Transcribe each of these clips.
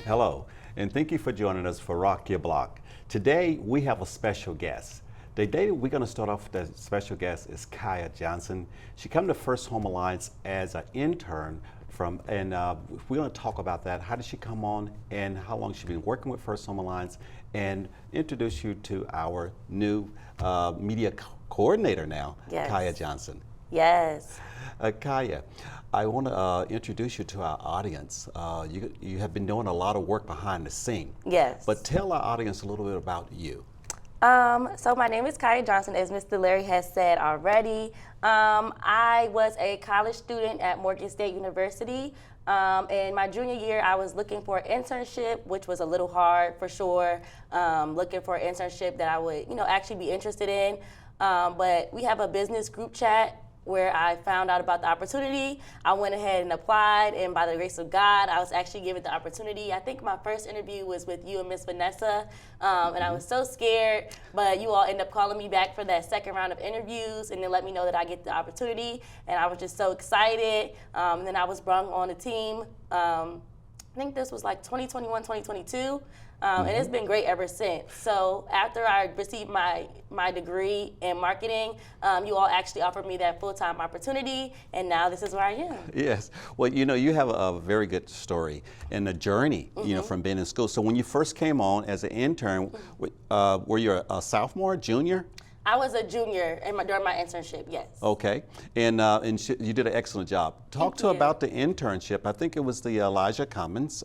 Hello, and thank you for joining us for Rock Your Block. Today, we have a special guest. The day we're going to start off with that special guest is Kaia Johnson. She came to First Home Alliance as an intern and we're going to talk about that. How did she come on and how long she's been working with First Home Alliance, and introduce you to our new media coordinator now, Yes. Kaia Johnson. Yes. Kaia, I want to introduce you to our audience. You have been doing a lot of work behind the scene. Yes. But tell our audience a little bit about you. So my name is Kaia Johnson, as Mr. Larry has said already. I was a college student at Morgan State University. In my junior year, I was looking for an internship, which was a little hard for sure. Looking for an internship that I would, actually be interested in. But we have a business group chat where I found out about the opportunity. I went ahead and applied, and by the grace of God, I was actually given the opportunity. I think my first interview was with you and Miss Vanessa, and I was so scared, but you all ended up calling me back for that second round of interviews and then let me know that I get the opportunity, and I was just so excited. And then I was brought on the team. I think this was like 2021, 2022. And it's been great ever since. So after I received my degree in marketing, you all actually offered me that full-time opportunity, and now this is where I am. Yes. Well, you have a very good story and a journey, from being in school. So when you first came on as an intern, were you a sophomore, junior? I was a junior during my internship, yes. Okay, and you did an excellent job. Talk to about the internship. I think it was the Elijah Commons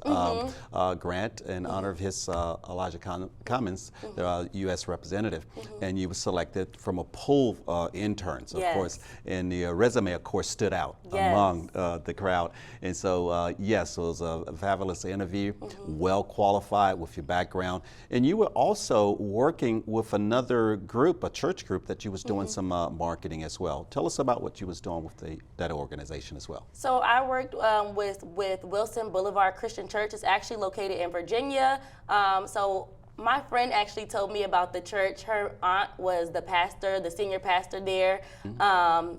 grant in honor of his Elijah Commons, the U.S. representative, and you were selected from a pool of interns, of course, and the resume, of course, stood out among the crowd. And so, yes, it was a fabulous interview, well qualified with your background, and you were also working with another group, a church group that you was doing some marketing as well. Tell us about what you was doing with that organization as well. So I worked with Wilson Boulevard Christian Church. It's actually located in Virginia. So my friend actually told me about the church. Her aunt was the pastor, the senior pastor there.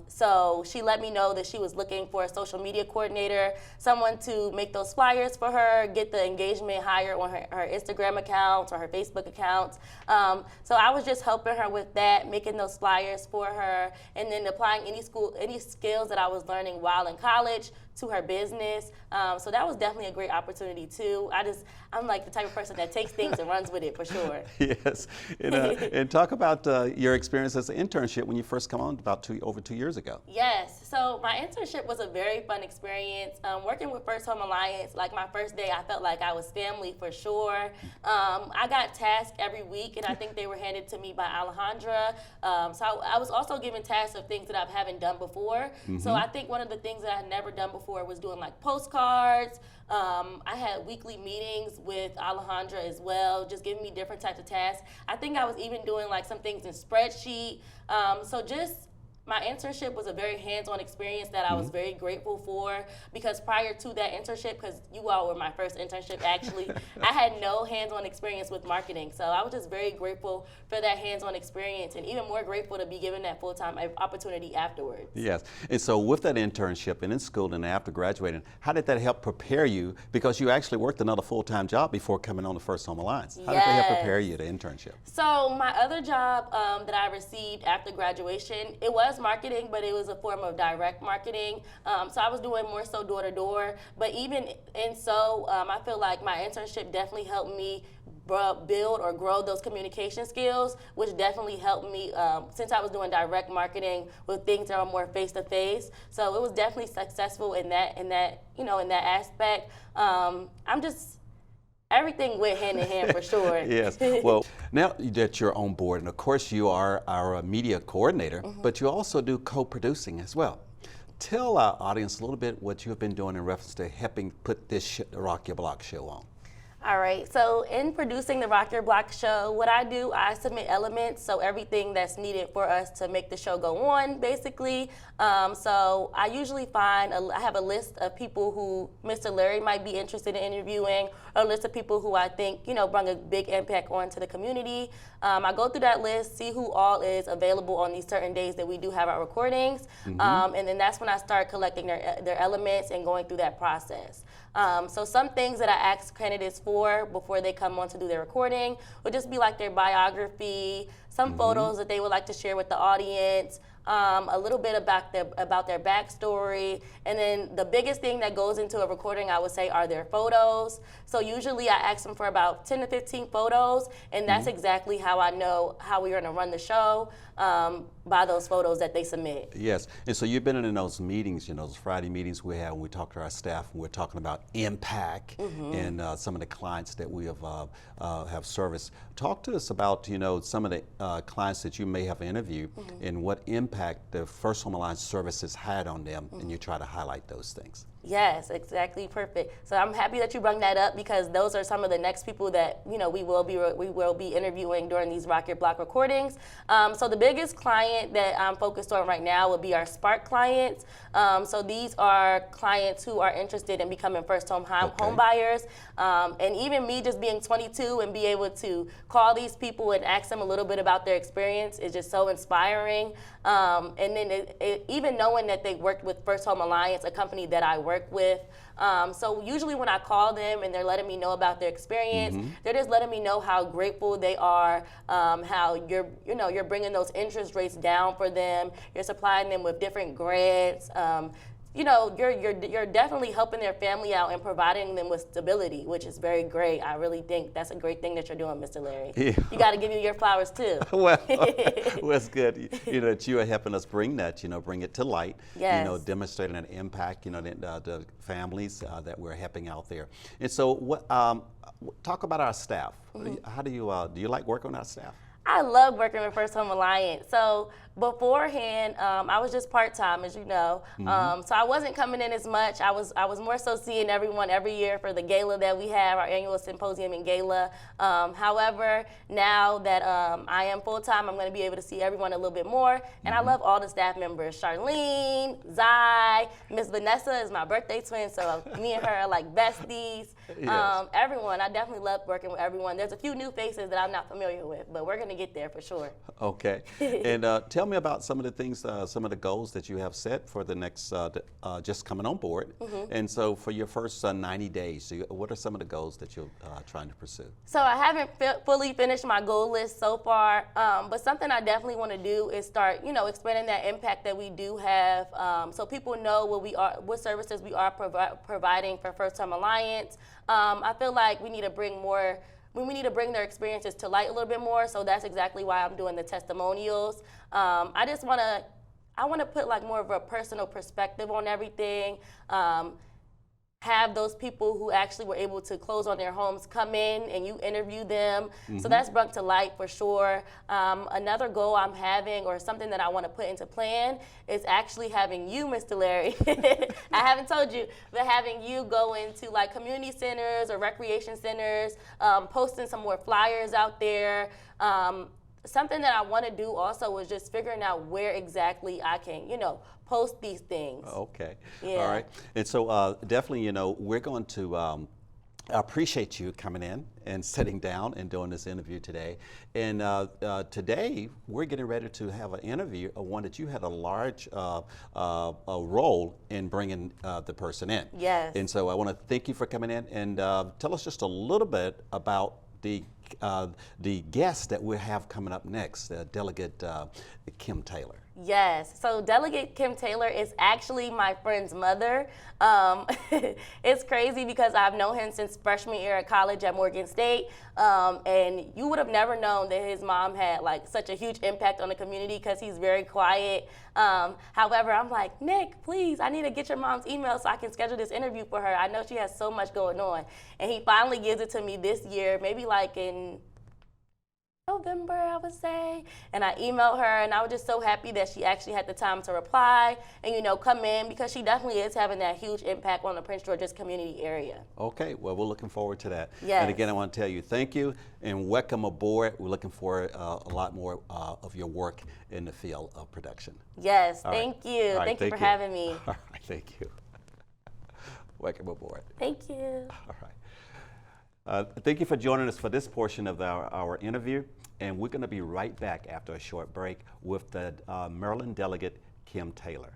So she let me know that she was looking for a social media coordinator, someone to make those flyers for her, get the engagement higher on her Instagram accounts or her Facebook accounts. So I was just helping her with that, making those flyers for her, and then applying any skills that I was learning while in college to her business. So that was definitely a great opportunity too. I'm like the type of person that takes things and runs with it for sure. Yes, and talk about your experience as an internship when you first come on about over 2 years ago. Yes, so my internship was a very fun experience. Working with First Home Alliance, like my first day, I felt like I was family for sure. I got tasks every week, and I think they were handed to me by Alejandra. So I was also given tasks of things that I haven't done before. So I think one of the things that I had never done before was doing like postcards. I had weekly meetings with Alejandra as well, just giving me different types of tasks. I think I was even doing like some things in spreadsheet. So just my internship was a very hands-on experience that I was very grateful for, because prior to that internship, because you all were my first internship actually, I had no hands-on experience with marketing. So I was just very grateful for that hands-on experience, and even more grateful to be given that full-time opportunity afterwards. Yes, and so with that internship and in school and after graduating, how did that help prepare you? Because you actually worked another full-time job before coming on the First Home Alliance. How did that help prepare you, the internship? So my other job that I received after graduation, it was marketing, but it was a form of direct marketing. So I was doing more so door to door. But even in so, I feel like my internship definitely helped me build or grow those communication skills, which definitely helped me since I was doing direct marketing with things that are more face to face. So it was definitely successful in that aspect. Everything went hand in hand for sure. Yes. Well, now that you're on board, and of course you are our media coordinator, but you also do co-producing as well. Tell our audience a little bit what you have been doing in reference to helping put this Rock Your Block show on. All right, so in producing the Rock Your Block show, what I do, I submit elements, so everything that's needed for us to make the show go on, basically. So I usually I have a list of people who Mr. Larry might be interested in interviewing, or a list of people who I think, bring a big impact onto the community. I go through that list, see who all is available on these certain days that we do have our recordings, and then that's when I start collecting their elements and going through that process. So some things that I ask candidates for before they come on to do their recording. Would just be like their biography, some photos that they would like to share with the audience, a little bit about their backstory, and then the biggest thing that goes into a recording, I would say, are their photos. So usually I ask them for about 10 to 15 photos, and that's exactly how I know how we're going to run the show, by those photos that they submit. Yes, and so you've been in those meetings, those Friday meetings we have when we talk to our staff, and we're talking about impact and some of the clients that we have serviced. Talk to us about, some of the clients that you may have interviewed and what impact the First Home Alliance services had on them, and you try to highlight those things. Yes, exactly, perfect. So I'm happy that you brought that up, because those are some of the next people that we will be interviewing during these Rock Your Block recordings. So the biggest client that I'm focused on right now would be our Spark clients. So these are clients who are interested in becoming first-home home buyers, and even me just being 22 and be able to call these people and ask them a little bit about their experience is just so inspiring. And then even knowing that they worked with First Home Alliance, a company that I work with. So usually when I call them and they're letting me know about their experience, they're just letting me know how grateful they are, how you're bringing those interest rates down for them, you're supplying them with different grants. You're definitely helping their family out and providing them with stability, which is very great. I really think that's a great thing that you're doing, Mr. Larry. Yeah. You got to give you your flowers too. Well, it's good. That you are helping us bring that. Bring it to light. Yes. Demonstrating an impact. The families that we're helping out there. And so, talk about our staff. How do you like working with our staff? I love working with First Home Alliance. So beforehand, I was just part-time, as you know. So I wasn't coming in as much. I was more so seeing everyone every year for the gala that we have, our annual symposium and gala. However, now that I am full-time, I'm going to be able to see everyone a little bit more. And I love all the staff members. Charlene, Zai, Miss Vanessa is my birthday twin, so me and her are like besties. Yes. Everyone, I definitely love working with everyone. There's a few new faces that I'm not familiar with, but we're going to get there for sure. Okay. And tell me about some of the things, some of the goals that you have set for the next, just coming on board. And so for your first 90 days, what are some of the goals that you're trying to pursue? So I haven't fully finished my goal list so far, but something I definitely want to do is start, expanding that impact that we do have, so people know what services we are providing for First Home Alliance. I feel like we need to bring their experiences to light a little bit more, so that's exactly why I'm doing the testimonials. I want to put like more of a personal perspective on everything. Have those people who actually were able to close on their homes come in and you interview them. So that's brought to light for sure. Another goal I'm having, or something that I want to put into plan, is actually having you, Mr. Larry. I haven't told you, but having you go into like community centers or recreation centers, posting some more flyers out there. Something that I want to do also is just figuring out where exactly I can, post these things. Okay. Yeah. All right. And so definitely, we're going to appreciate you coming in and sitting down and doing this interview today. And today we're getting ready to have an interview, one that you had a large role in bringing the person in. Yes. And so I want to thank you for coming in, and tell us just a little bit about the guest that we have coming up next, Delegate Kim Taylor. Yes, so Delegate Kim Taylor is actually my friend's mother. It's crazy because I've known him since freshman year at college at Morgan State, and you would have never known that his mom had like such a huge impact on the community because he's very quiet. However, I'm like, Nick, please, I need to get your mom's email so I can schedule this interview for her. I know she has so much going on. And he finally gives it to me this year, maybe like in November, I would say, and I emailed her, and I was just so happy that she actually had the time to reply and come in, because she definitely is having that huge impact on the Prince George's community area. Okay, well, we're looking forward to that. Yes. And again, I want to tell you thank you and welcome aboard. We're looking for a lot more of your work in the field of production. Yes, All thank right. you. All right, thank you for having me. All right, thank you. Welcome aboard. Thank you. All right. Thank you for joining us for this portion of our interview. And we're going to be right back after a short break with the Maryland Delegate Kim Taylor.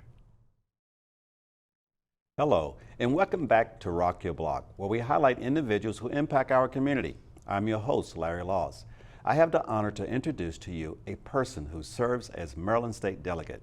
Hello, and welcome back to Rock Your Block, where we highlight individuals who impact our community. I'm your host, Larry Laws. I have the honor to introduce to you a person who serves as Maryland State Delegate,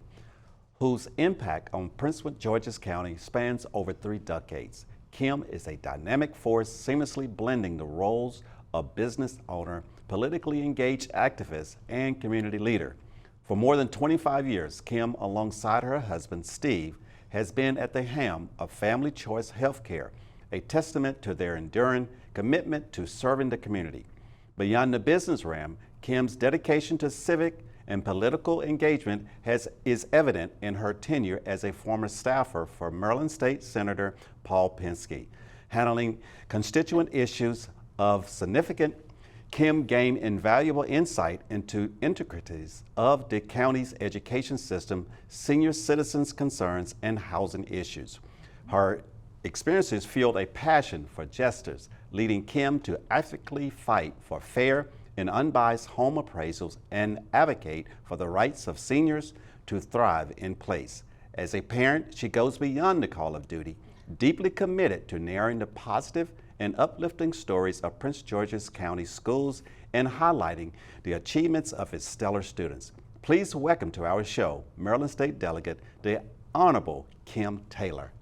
whose impact on Prince George's County spans over 3 decades. Kim is a dynamic force, seamlessly blending the roles of business owner, politically engaged activist, and community leader. For more than 25 years, Kim, alongside her husband, Steve, has been at the helm of Family Choice Healthcare, a testament to their enduring commitment to serving the community. Beyond the business realm, Kim's dedication to civic and political engagement is evident in her tenure as a former staffer for Maryland State Senator Paul Pinsky. Handling constituent issues of significance, Kim gained invaluable insight into intricacies of the county's education system, senior citizens' concerns, and housing issues. Her experiences fueled a passion for justice, leading Kim to actively fight for fair and unbiased home appraisals and advocate for the rights of seniors to thrive in place. As a parent, she goes beyond the call of duty, deeply committed to narrating the positive and uplifting stories of Prince George's County schools and highlighting the achievements of its stellar students. Please welcome to our show, Maryland State Delegate, the Honorable Kim Taylor.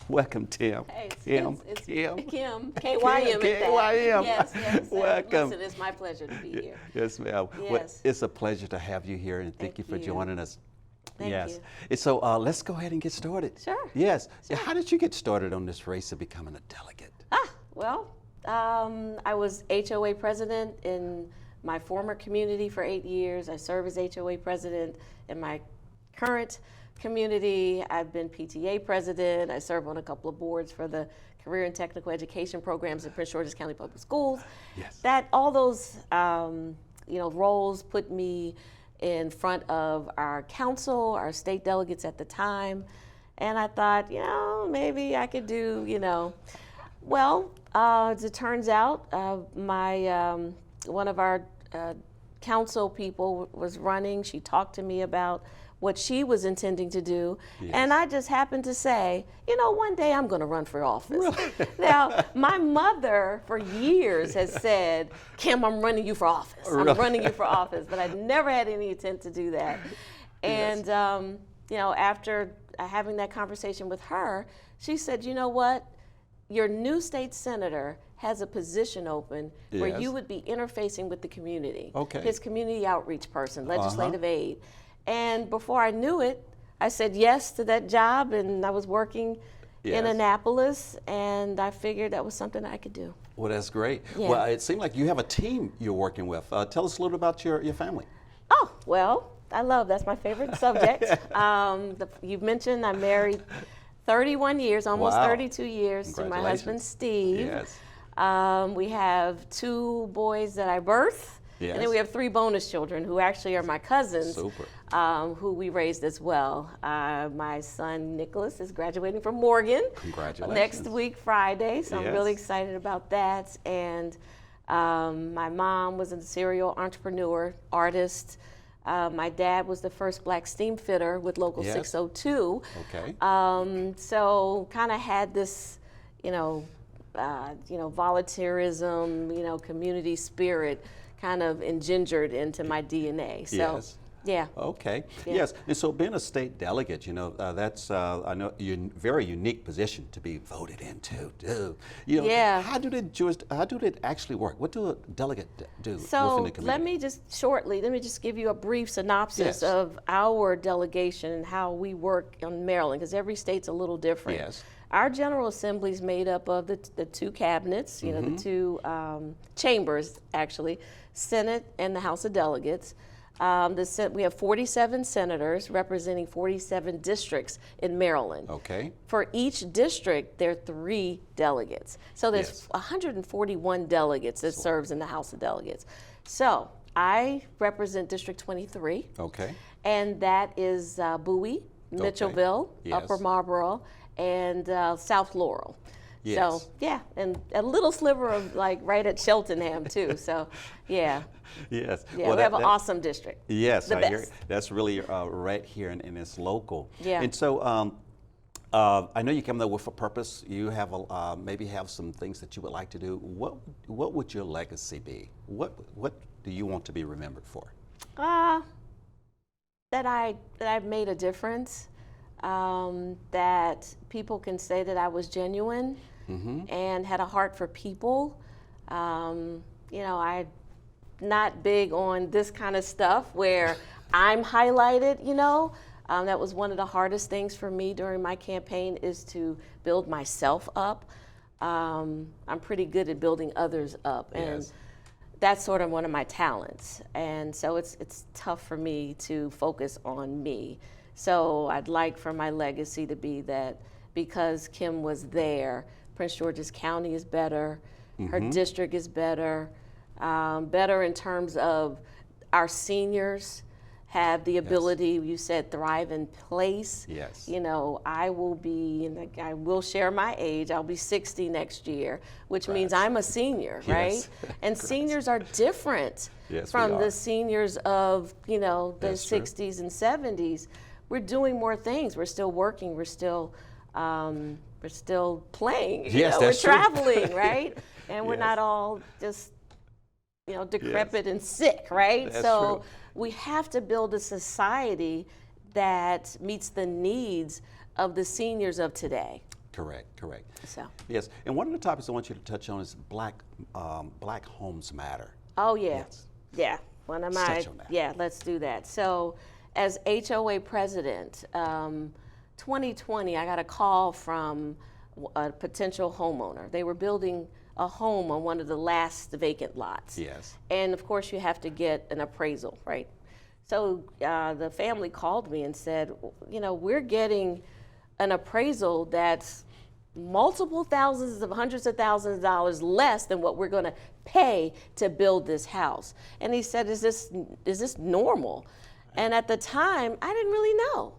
Welcome, Tim. Hey, Kim. K-Y-M at that. K-Y-M. Yes. Welcome. Listen, it's my pleasure to be here. Yes, ma'am. Yes. Well, it's a pleasure to have you here, and thank you for joining us. Yes. And so let's go ahead and get started. Sure. Yes. Sure. How did you get started on this race of becoming a delegate? I was HOA president in my former community for 8 years. I serve as HOA president in my current community. I've been PTA president. I serve on a couple of boards for the career and technical education programs in Prince George's County Public Schools. Yes. All those roles put me in front of our council, our state delegates at the time, and I thought, maybe I could do, as it turns out, one of our council people was running. She talked to me about what she was intending to do, and I just happened to say, one day I'm going to run for office. Now, my mother for years has said, Kim, I'm running you for office. I'm running you for office, but I never had any intent to do that. And, after having that conversation with her, she said, you know what? Your new state senator has a position open where you would be interfacing with the community. Okay. His community outreach person, legislative aide. And before I knew it, I said yes to that job, and I was working in Annapolis, and I figured that was something I could do. Well, that's great. Yeah. Well, it seemed like you have a team you're working with. Tell us a little about your family. Oh, well, that's my favorite subject. You've mentioned I'm married 31 years, almost 32 years, to my husband, Steve. Yes. We have 2 boys that I birthed. Yes. And then we have 3 bonus children who actually are my cousins, who we raised as well. My son Nicholas is graduating from Morgan next week, Friday, so I'm really excited about that. And my mom was a serial entrepreneur, artist. My dad was the first black steam fitter with Local 602. Okay. So kind of had this, volunteerism, community spirit kind of engendered into my DNA. So, yeah. Okay. Yeah. Yes. And so being a state delegate, that's I know a very unique position to be voted into. How did it actually work? What do a delegate do within the community? Let me just give you a brief synopsis of our delegation and how we work in Maryland, because every state's a little different. Yes. Our General Assembly is made up of the 2 cabinets, the 2 chambers, actually, Senate and the House of Delegates. We have 47 senators representing 47 districts in Maryland. Okay. For each district, there are 3 delegates. So there's 141 delegates that serves in the House of Delegates. So I represent District 23. Okay. And that is Bowie, Mitchellville, Upper Marlboro, and South Laurel. Yes. So, and a little sliver of right at Cheltenham too. So, Yes. Yeah, well, we have an awesome district. Yes, the I best. hear that's really right here and it's local. Yeah. And so I know you came there with a purpose. You have maybe have some things that you would like to do. What would your legacy be? What do you want to be remembered for? That I've made a difference. That people can say that I was genuine and had a heart for people. You know, I'm not big on this kind of stuff where I'm highlighted, you know. That was one of the hardest things for me during my campaign, is to build myself up. I'm pretty good at building others up, and that's sort of one of my talents. And so it's tough for me to focus on me. So I'd like for my legacy to be that because Kim was there, Prince George's County is better, her district is better, better in terms of our seniors have the ability, you said, thrive in place. Yes. You know, I will be, and I will share my age, I'll be 60 next year, which means I'm a senior, right? And seniors are different from the seniors of, you know, the 60s and 70s. We're doing more things. We're still working. We're still playing. You know, we're traveling, right? And we're not all just, you know, decrepit and sick, right? So we have to build a society that meets the needs of the seniors of today. Correct, correct. So yes, and one of the topics I want you to touch on is black homes matter. Oh yeah, yeah. One of my let's do that. So as HOA president, 2020, I got a call from a potential homeowner. They were building a home on one of the last vacant lots. Yes. And of course you have to get an appraisal, right? So the family called me and said, you know, we're getting an appraisal that's multiple thousands of hundreds of thousands of dollars less than what we're going to pay to build this house. And he said, is this normal? And at the time, I didn't really know.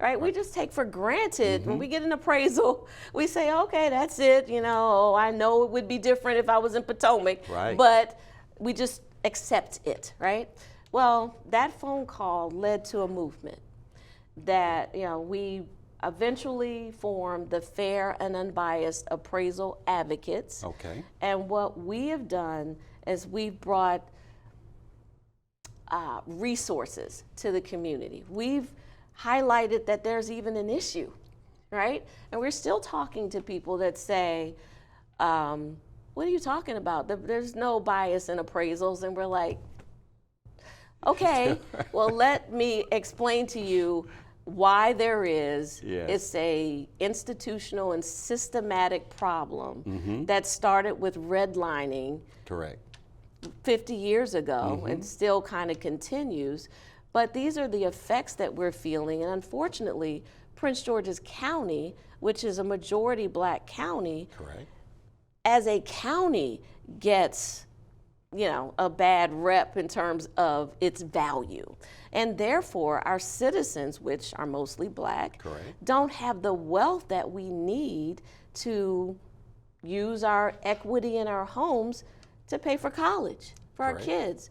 Right? We just take for granted when we get an appraisal, we say, okay, that's it. You know, I know it would be different if I was in Potomac, but we just accept it, right? Well, that phone call led to a movement that, you know, we eventually formed the Fair and Unbiased Appraisal Advocates. Okay. And what we have done is we've brought resources to the community. We've highlighted that there's even an issue, right? And we're still talking to people that say, what are you talking about? There's no bias in appraisals. And we're like, okay, well, let me explain to you why there is. It's a institutional and systematic problem that started with redlining 50 years ago and still kind of continues. But these are the effects that we're feeling, and unfortunately, Prince George's County, which is a majority black county, as a county gets, you know, a bad rep in terms of its value. And therefore, our citizens, which are mostly black, don't have the wealth that we need to use our equity in our homes to pay for college for our kids.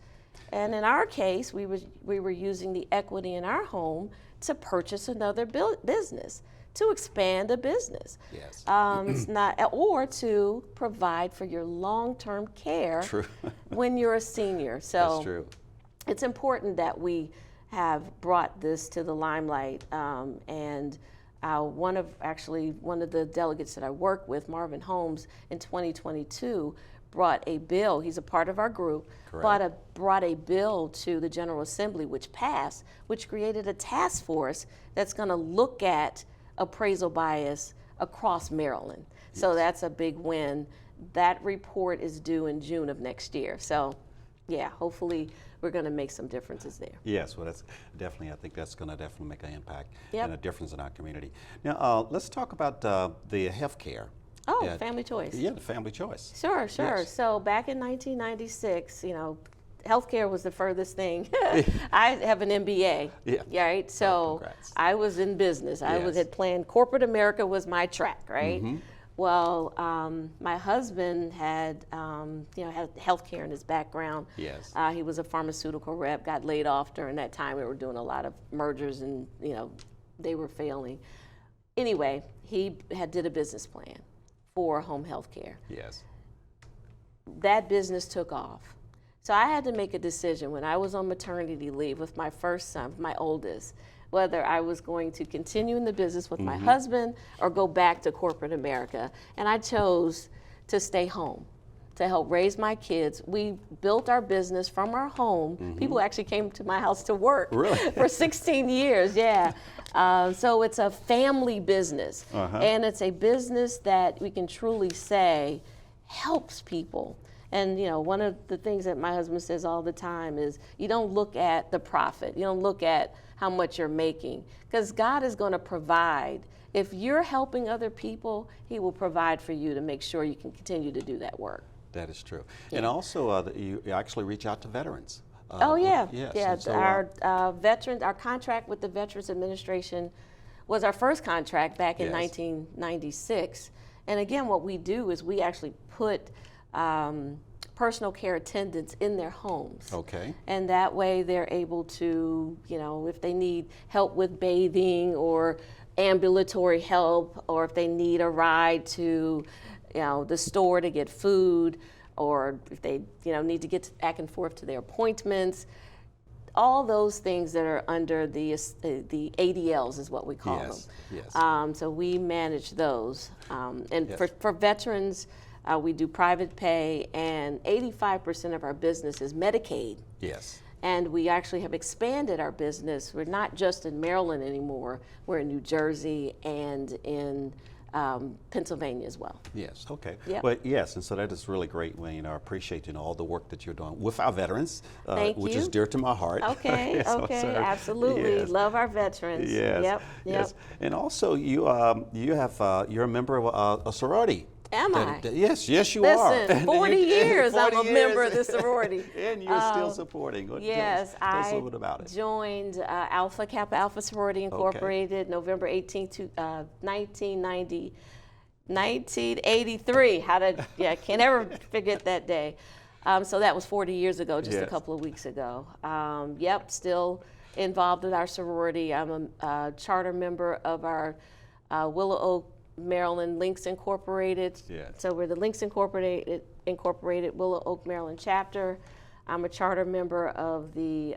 And in our case, we were using the equity in our home to purchase another business, to expand a business. It's not, or to provide for your long-term care when you're a senior. So it's important that we have brought this to the limelight. And one of the delegates that I work with, Marvin Holmes, in 2022, brought a bill. He's a part of our group. Brought a bill to the General Assembly, which passed, which created a task force that's going to look at appraisal bias across Maryland. So that's a big win. That report is due in June of next year. So, yeah, hopefully we're going to make some differences there. Yes, well, that's definitely. I think that's going to definitely make an impact and a difference in our community. Now, let's talk about the health care. Oh, family choice. Yeah, the family choice. Sure. Yes. So back in 1996, you know, healthcare was the furthest thing. I have an MBA. Right. So I was in business. I had planned corporate America was my track. Right. Well, my husband had, had healthcare in his background. He was a pharmaceutical rep. Got laid off during that time. We were doing a lot of mergers, and they were failing. anyway, he did a business plan for home health care. Yes. That business took off. So I had to make a decision when I was on maternity leave with my first son, my oldest, whether I was going to continue in the business with my husband or go back to corporate America. And I chose to stay home to help raise my kids. We built our business from our home. People actually came to my house to work for 16 years, yeah. So it's a family business. And it's a business that we can truly say helps people. And you know, one of the things that my husband says all the time is you don't look at the profit. You don't look at how much you're making, because God is going to provide. If you're helping other people, he will provide for you to make sure you can continue to do that work. That is true. And also, you actually reach out to veterans. Yes, so, our veterans, our contract with the Veterans Administration was our first contract back in 1996. And again, what we do is we actually put personal care attendants in their homes. Okay. And that way they're able to, you know, if they need help with bathing or ambulatory help, or if they need a ride to, you know, the store to get food, or if they, you know, need to get back and forth to their appointments, all those things that are under the ADLs is what we call them. Yes. So we manage those. And for veterans, we do private pay, and 85% of our business is Medicaid. Yes. And we actually have expanded our business. We're not just in Maryland anymore. We're in New Jersey and in Pennsylvania as well. Yes, okay. Yep. But yes, and so that is really great, Wayne. I appreciate, you know, all the work that you're doing with our veterans, which is dear to my heart. Okay, So, okay, absolutely. Yes. Love our veterans. Yes, Yep, yes. And also, you're a member of a sorority. Am I? Yes, you Listen, are. 40 years 40 I'm a member of the sorority. And you're still supporting. Yes, tell us a little bit about it. Joined Alpha Kappa Alpha Sorority Incorporated November 18th, 1983. Can't ever forget that day. So that was 40 years ago, just a couple of weeks ago. Still involved with our sorority. I'm a charter member of our Willow Oak, Maryland Links Incorporated. Yes. So we're the Links Incorporated Willow Oak, Maryland chapter. I'm a charter member of the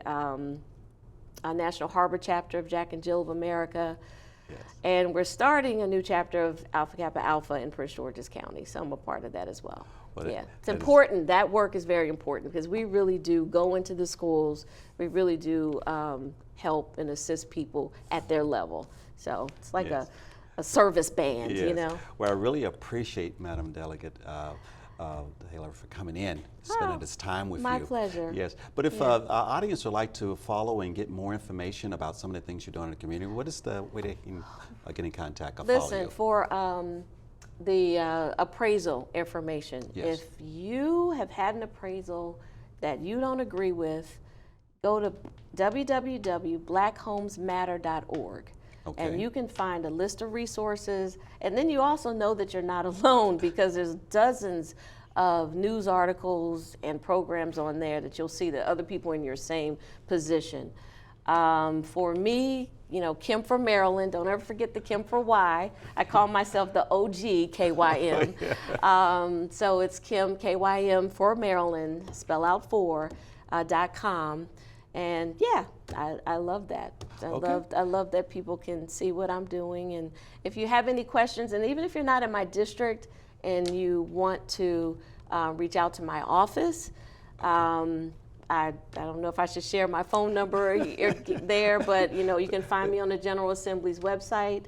National Harbor chapter of Jack and Jill of America. Yes. And we're starting a new chapter of Alpha Kappa Alpha in Prince George's County, so I'm a part of that as well. It's important. That work is very important because we really do go into the schools. We really do help and assist people at their level. So it's like a service band, you know. Well, I really appreciate Madam Delegate Taylor for coming in, spending this time with you. My pleasure. Yes, but if our audience would like to follow and get more information about some of the things you're doing in the community, what is the way they can get in contact or follow you? Listen, for the appraisal information, if you have had an appraisal that you don't agree with, go to www.blackhomesmatter.org. Okay. And you can find a list of resources, and then you also know that you're not alone because there's dozens of news articles and programs on there that you'll see that other people in your same position. For me, you know, Kim from Maryland, don't ever forget the Kim for Y. I call myself the OG KYM. So it's Kim, KYM for Maryland, spell out .com. And I love that. I love that people can see what I'm doing. And if you have any questions, and even if you're not in my district and you want to reach out to my office, I don't know if I should share my phone number there, but you know, you can find me on the General Assembly's website.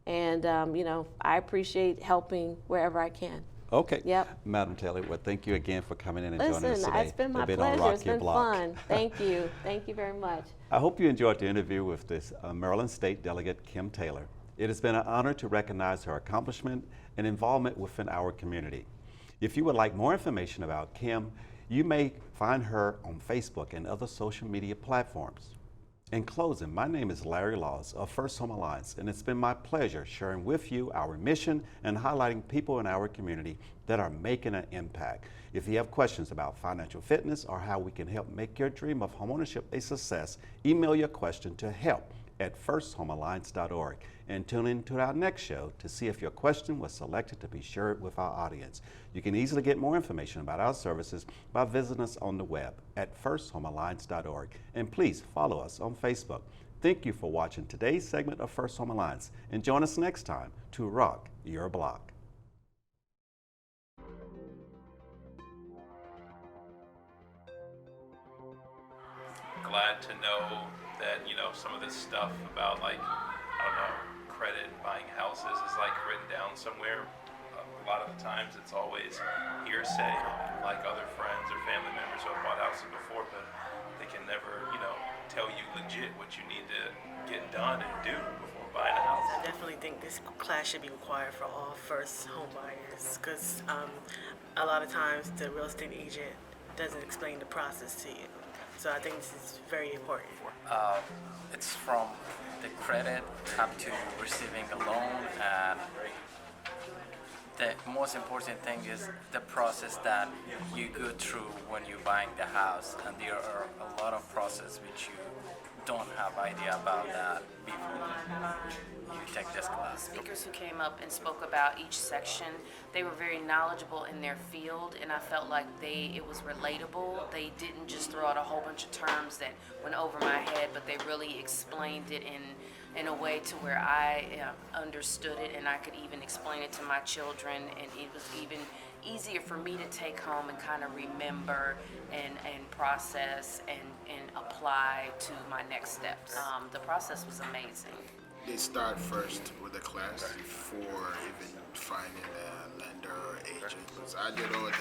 And you know, I appreciate helping wherever I can. Okay. Yep. Madam Taylor, well, thank you again for coming in and joining us today. It's been my pleasure. It's been fun. Thank you. Thank you very much. I hope you enjoyed the interview with this Maryland State Delegate Kim Taylor. It has been an honor to recognize her accomplishment and involvement within our community. If you would like more information about Kim, you may find her on Facebook and other social media platforms. In closing, my name is Larry Laws of First Home Alliance, and it's been my pleasure sharing with you our mission and highlighting people in our community that are making an impact. If you have questions about financial fitness or how we can help make your dream of homeownership a success, email your question to help@firsthomealliance.org. and tune in to our next show to see if your question was selected to be shared with our audience. You can easily get more information about our services by visiting us on the web at firsthomealliance.org. And please follow us on Facebook. Thank you for watching today's segment of First Home Alliance, and join us next time to rock your block. Glad to know that, some of this stuff about, like, I don't know, credit, buying houses is like written down somewhere. A lot of the times it's always hearsay, like other friends or family members who have bought houses before, but they can never, tell you legit what you need to get done and do before buying a house. I definitely think this class should be required for all first home buyers, because a lot of times the real estate agent doesn't explain the process to you. So I think this is very important. It's from the credit up to receiving a loan, and the most important thing is the process that you go through when you're buying the house, and there are a lot of process which you don't have idea about that before you take this class. Speakers who came up and spoke about each section, they were very knowledgeable in their field, and I felt like it was relatable. They didn't just throw out a whole bunch of terms that went over my head, but they really explained it in a way to where I understood it, and I could even explain it to my children, and it was even easier for me to take home and kind of remember and process and apply to my next steps. The process was amazing. They start first with the class before even finding a lender or agent. Because I did all that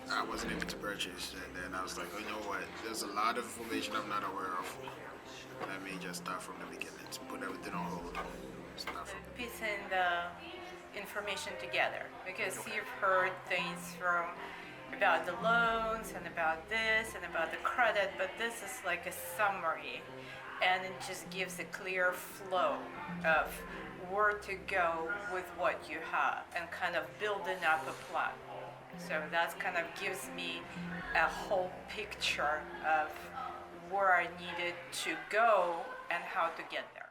and I wasn't able to purchase, and then I was like, you know what, there's a lot of information I'm not aware of. Let me just start from the beginning, to put everything on hold. Start from piecing the information together, because you've heard things about the loans and about this and about the credit, but this is like a summary, and it just gives a clear flow of where to go with what you have and kind of building up a plan. So that kind of gives me a whole picture of where I needed to go and how to get there.